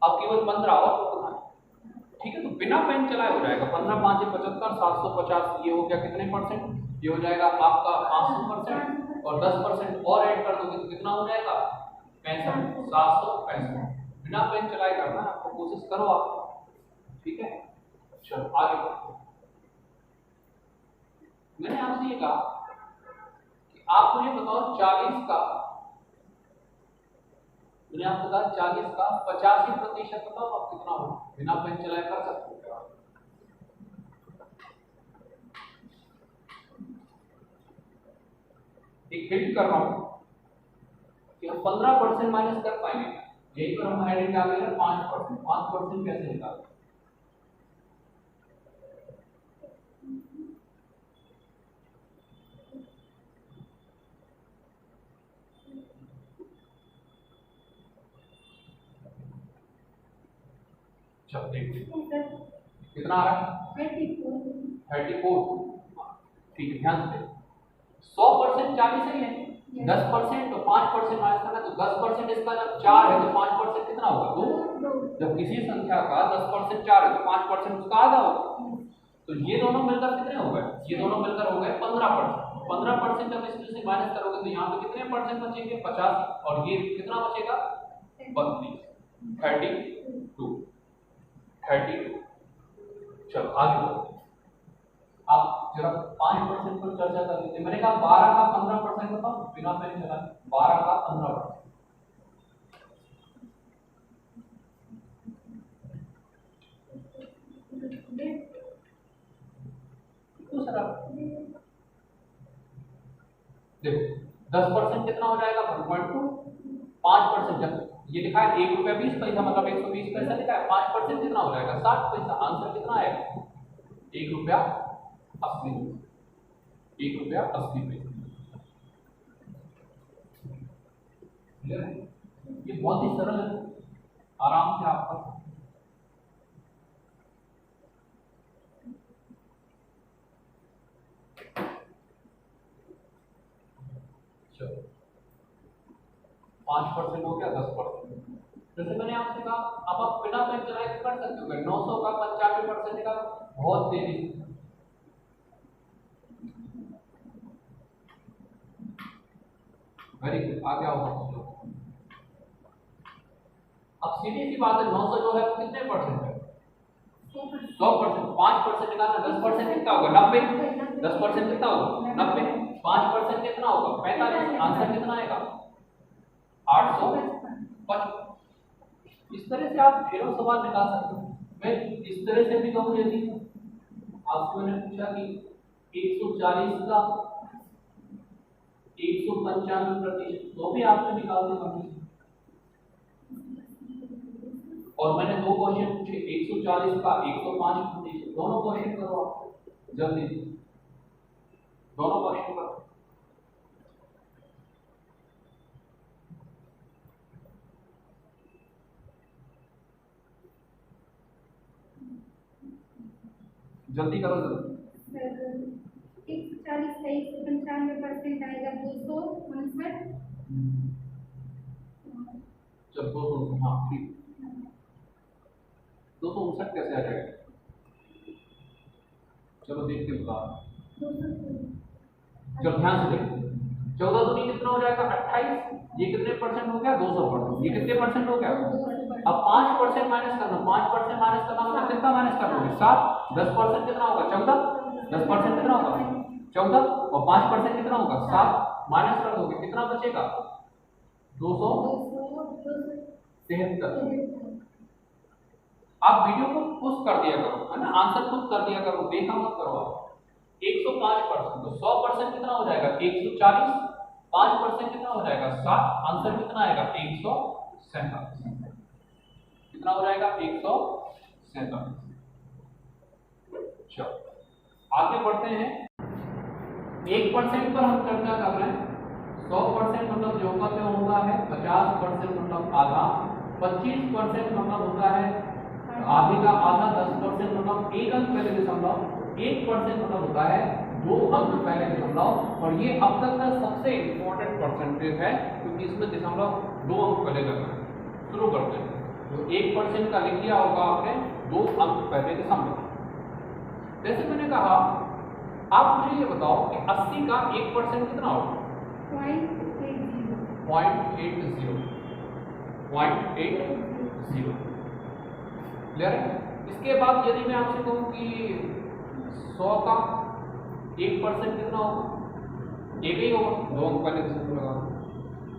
अब केवल 15 और करना है, ठीक है। तो बिना पेन चलाए हो जाएगा। 15 5 75 750, ये हो गया कितने परसेंट? ये हो जाएगा आपका 500%, और 10% और ऐड कर दोगे तो कितना हो जाएगा? 65, 765। बिना पेन चलाए करना है आपको, कोशिश करो आप, ठीक है। चलो आगे बढ़ो। मैंने आपसे ये कहा कि आप मुझे बताओ 40 का, मैंने आपको कहा 40 का 85% बताओ आप कितना हो? बिना पेन चलाए कर सकते हो क्या? एक हिंट कर रहा हूं कि हम 15% माइनस कर पाएंगे, यही पर हम हेडिंग डाल रहे हैं 5%। 5% कैसे निकालें? चलो देखते हैं कितना आ रहा है। 34। ठीक है, ध्यान से 100% 40 ही है, 10% तो 5% माइनस करना, तो 10% इसका जब 4 है तो 5% कितना होगा? 2। जब किसी संख्या का 10% 4 है तो 5% उसका आधा होगा। तो ये दोनों मिलकर कितने हो गए? ये दोनों मिलकर हो गए 15%। 15% जब इसमें से माइनस करोगे तो यहाँ पे कितने परसेंट बचेंगे? 50। और ये कितना बचेगा? 32। 32। चलो आगे बढ़ो। आप जरा 5% पर चर्चा कर लीजिए। मैंने कहा 12 का 15% बताओ बिना पेन चलाए। 12 का 15%। दूसरा देखो 10% कितना हो जाएगा? 1.2। 5% जब ये लिखा है 1 रुपया 20 पैसा, मतलब 120 पैसा लिखा है, 5% कितना हो जाएगा? 60 पैसा। आंसर कितना आएगा? 1 रुपया 80 पैसा। 1 रुपया 80 पैसा। ये बहुत ही सरल है, आराम से आप कर सकते। चलो 5% हो गया, 10%। जैसे मैंने आपसे कहा, अब आप बिना पेन चलाए कर सकते हो। 900 का 95% का बहुत तेजी। वेरी गुड, आगे आओ। अब सीधी सी बात है, 900 जो है वो कितने परसेंट है? 100%। 5% निकालना, 10% कितना होगा? 90। 10% कितना होगा? 90। 5% कितना होगा? 45। आंसर कितना आएगा? 855। इस तरह से आप ढेरों सवाल निकाल सकते हो। मैं इस तरह से भी कहूँ, यदि आपसे मैंने पूछा कि 140 का 195% तो भी आपने निकाल दिया। और मैंने 2 क्वेश्चन पूछे, 140 का 105%। दोनों क्वेश्चन करो आप जल्दी, दोनों क्वेश्चन करो। जल्दी करो जल्दी।
140 का 195% आएगा 259।
चलो 259, हाँ ठीक। 259 कैसे आ जाएगा? चलो देखते हैं बता। चलो ध्यान से देखो, 14 दूनी कितना हो जाएगा? 28। ये कितने परसेंट हो गया? 200%। ये कितने परसेंट हो गया? अब 5% माइनस करना। 5% माइनस करना मतलब कितना माइनस कर दोगे? 7। 10% कितना होगा? 14। 10% कितना होगा? 14। और 5% कितना होगा? 7। माइनस कर दोगे कितना बचेगा? 273। आप वीडियो को पुश कर दिया करो, है ना, आंसर खुद कर दिया करो, देखा मत करो आप। 105%। तो 100% कितना हो जाएगा? 140। 5% कितना हो जाएगा? 7। आंसर कितना आएगा? 147। कितना हो जाएगा? 147। चलो आगे बढ़ते हैं। 1% पर हम चर्चा कर रहे हैं। 100% मतलब जो का त्यो होता है, 50% मतलब आधा, 25% मतलब होता है आधे का आधा, 10% मतलब 1 अंक पहले दशमलव, 1% मतलब होता है 2 अंक पहले दशमलव। और ये अब तक का सबसे इम्पोर्टेंट परसेंटेज है, क्योंकि इसमें दशमलव 2 अंक पहले लगना है। शुरू करते हैं। तो 1% का लिख दिया होगा आपने, 2 अंक पहले दशमलव। जैसे मैंने कहा, आप मुझे ये बताओ कि 80 का 1% कितना होगा? 0.80। क्लियर है? इसके बाद यदि मैं आपसे कहूँ कि 100 का 1% कितना होगा? एक ही होगा, 2 अंक पहले दशमलव लगा।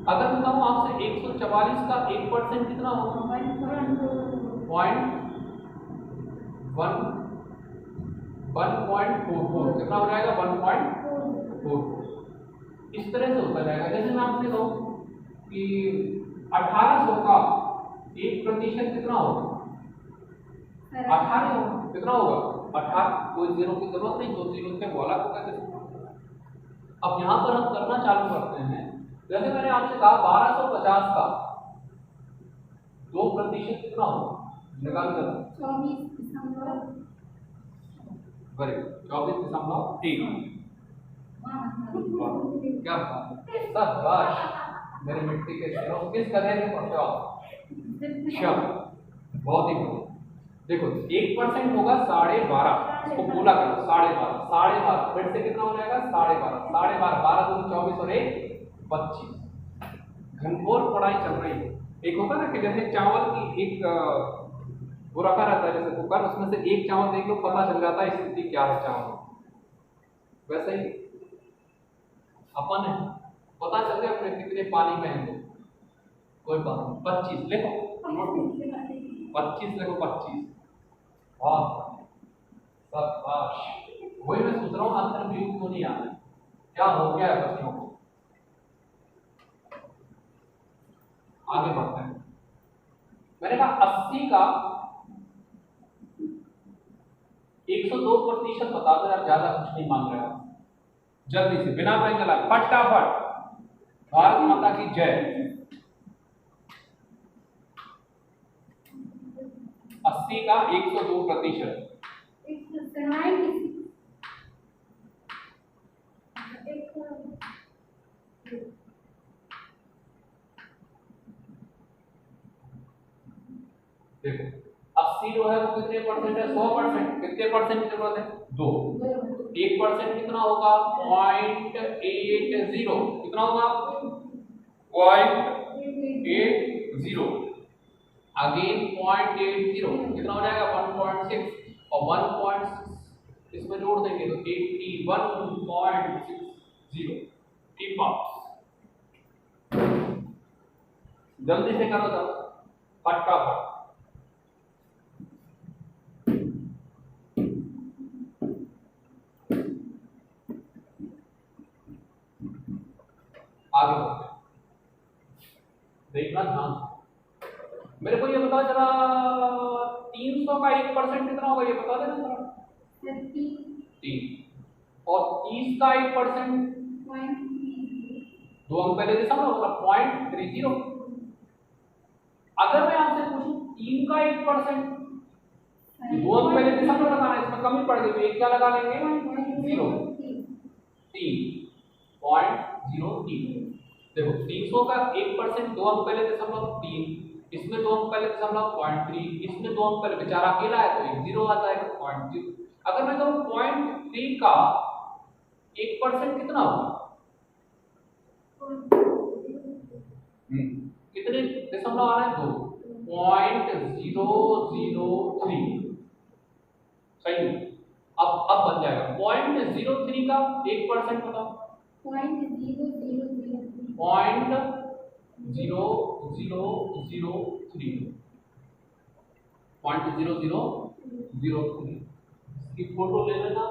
अगर मैं कहूँ आपसे 144 का 1% कितना होगा? 1.44 कितना हो जाएगा? 1.44। इस तरह से होता जाएगा। जैसे मैं आपसे कहूँ कि 1800 का 1% कितना होगा? 18 होगा। कितना होगा? 18। कोई जीरो की जरूरत नहीं, 2 जीरो थे, बोला को कैसे? अब यहाँ पर हम करना चालू करते हैं। जैसे मैंने आपसे कहा 1250 का 2% कितना होगा? निकाल कर 24.3। क्या शाबाश मेरे मिट्टी के शेरों। किस तरह से पढ़ते हो आप? बहुत ही बढ़िया। देखो 1% होगा 12.5, इसको बोला करो 12.5, 12.5 फिर से कितना हो जाएगा? 12.5, 12.5, 12 दूनी 24 और 1 25। घनघोर पढ़ाई चल रही है। एक होता ना कि जैसे चावल की एक वो रखा रहता है जैसे कुकर, उसमें से एक चावल देख लो पता चल जाता है स्थिति क्या है चावल। वैसे ही अपन है, पता चल गया अपने कितने पानी में हैं। कोई बात नहीं, 25 लिखो, 25 लिखो, 25। वाह शाबाश। वही मैं सोच रहा हूँ अंतर व्यू क्यों नहीं आ रहा है, क्या हो गया है बच्चों को? आगे बढ़ते हैं। मैंने कहा 80 का 102% बता दो यार, ज्यादा कुछ नहीं मांग रहा। जल्दी से बिना पेन चलाए फटाफट। भारत माता की जय। 80 का 102%। देखो 80 जो है वो कितने परसेंट है? 100%। कितने परसेंट की जरूरत है? 2। 1% कितना होगा? 0.80। कितना होगा? 0.80। अगेन 0.80 कितना हो जाएगा? 1.6 और 1.6 इसमें जोड़ देंगे तो 81.60। Tip of. जल्दी से करो सब फटाफट। आगे देखना ध्यान। मेरे को ये बता जरा 300 का 1% कितना होगा? ये बता देना जरा। 3। और 30 का 1% 2 अंक पहले दशमलव मतलब 0.30। अगर मैं आपसे पूछूं 3 का 1%, 2 अंक पहले दशमलव लगाना, इसमें कमी पड़ गई तो एक क्या लगा लेंगे? 0। 3.03। देखो 300 का 1% 2 अंक पहले दशमलव 3, इसमें 2 अंक पहले दशमलव 0.3, इसमें 2 अंक पहले बेचारा अकेला है तो एक 0 आ जाएगा 0.0। अगर मैं कहूं 0.3 का 1% कितना होगा? कितने दशमलव आ रहे हैं? 2। 0.003। सही। अब बन जाएगा 0.03 का 1% बताओ। 0.0003। 0.0003 की फोटो ले लेना,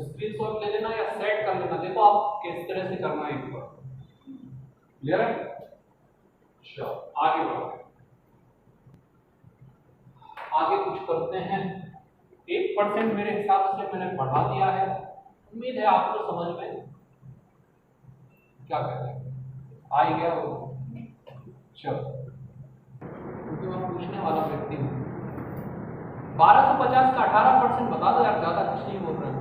स्क्रीनशॉट ले लेना या सेट कर लेना। देखो आप किस तरह से करना है एक बार। क्लियर है? चलो आगे बढ़ते हैं। आगे कुछ करते हैं। 1% मेरे हिसाब से मैंने बढ़ा दिया है, उम्मीद है आपको समझ में क्या कहते हैं आ ही गया हो। चलो क्योंकि मैं पूछने वाला व्यक्ति हूँ। 1250 का 18% बता दो यार, ज्यादा कुछ नहीं बोल रहे हैं,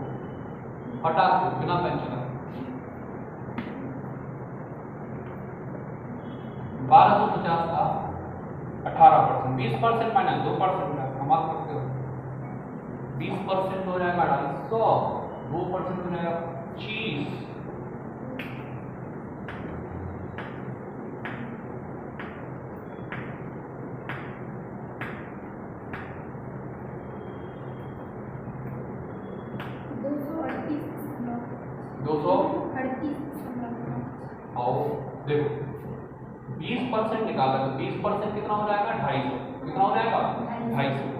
फटाक से बिना पेन चला। 1250 का 18%, 20% माइनस 2% है, कमाल करते हो। 20% हो जाएगा 250, 2% हो जाएगा 25, 238 और देखो 20% निकाला तो 20% कितना हो जाएगा 250, कितना हो जाएगा 250,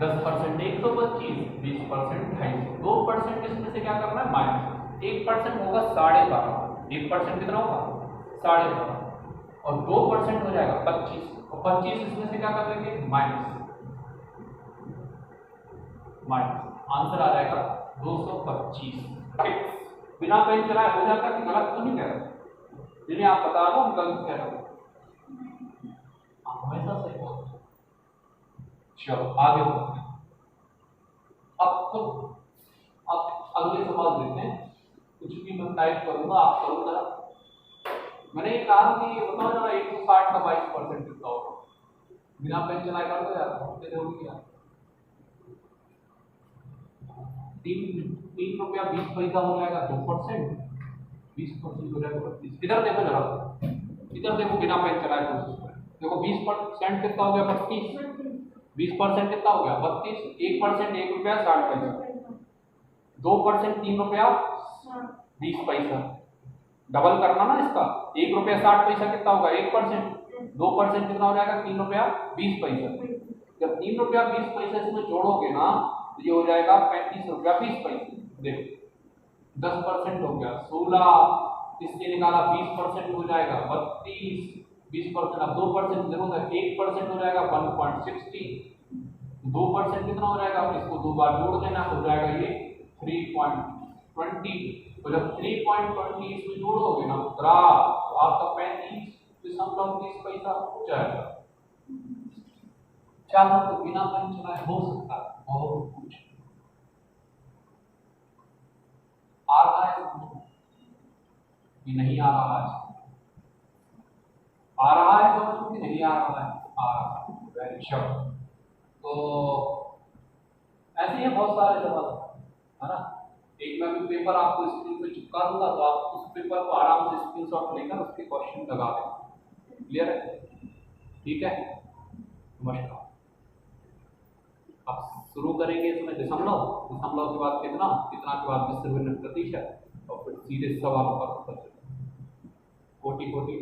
10% 125, 20% 250, 2% इसमें से क्या करना है माइनस, 1% होगा 12.5, 1% कितना होगा 12.5 और 2% हो जाएगा 25 और 25 इसमें से क्या कर देंगे माइनस, आंसर आ जाएगा 225। बिना पेन चलाए हो जाता कि गलत तो नहीं कह रहे, जिन्हें आप बता दो हम गलत कह रहे हो, हमेशा सही बोलते हैं। चलो आगे बढ़ते हैं। अब अगले सवाल देखते हैं, कुछ भी मैं टाइप करूंगा आप करूंगा। मैंने ये कहा कि ये बताओ जरा 160 का 22% कितना होगा, बिना पेन चलाए कर दो यार, होते देखोगे यार। 3 रुपया 20 पैसा हो जाएगा 2%, 20% हो जाएगा 32। इधर देखो जरा, इधर देखो बिना पेन चलाए कोशिश करें, देखो 20% कितना हो गया 32, 20% कितना हो गया 32, 1% 1 रुपया 60 पैसा, 2% 3 रुपया 20 पैसा, डबल करना ना इसका, 1 रुपया 60 पैसा कितना होगा 1%, 2% कितना हो जाएगा 3 रुपया 20 पैसा। जब 3 रुपया 20 पैसा इसमें जोड़ोगे ना तो ये हो जाएगा 35 रुपया 20 पैसे। देखो 10% हो गया 16, इससे निकाला 20% हो जाएगा 32, 20% अब 2% जरूर है 1% हो जाएगा 1.60, 2% कितना हो जाएगा, इसको दो बार जोड़ देना हो जाएगा ये 3.20, तो जब 3.20 इसमें जोड़ोगे ना ग्राफ तो आपका 35.30 पैसा हो जाएगा। चाहे तो बिना पेन चलाए हो सकता है बहुत कुछ आ रहा है कि नहीं आ रहा है, आ रहा है समझ कि नहीं आ रहा है, आ रहा है वेरी श्योर। तो ऐसे ही बहुत सारे सवाल है ना, एक मैं भी पेपर आपको स्क्रीन पे चिपका दूंगा तो आप उस पेपर को आराम से स्क्रीनशॉट लेकर उसके क्वेश्चन लगा दें। क्लियर है, ठीक है, नमस्कार। अब शुरू करेंगे इसमें दशमलव, दशमलव के बाद कितना, कितना के बाद मिश्र भिन्न प्रतिशत और फिर सीधे सवालों पर उत्तर, कोटि कोटि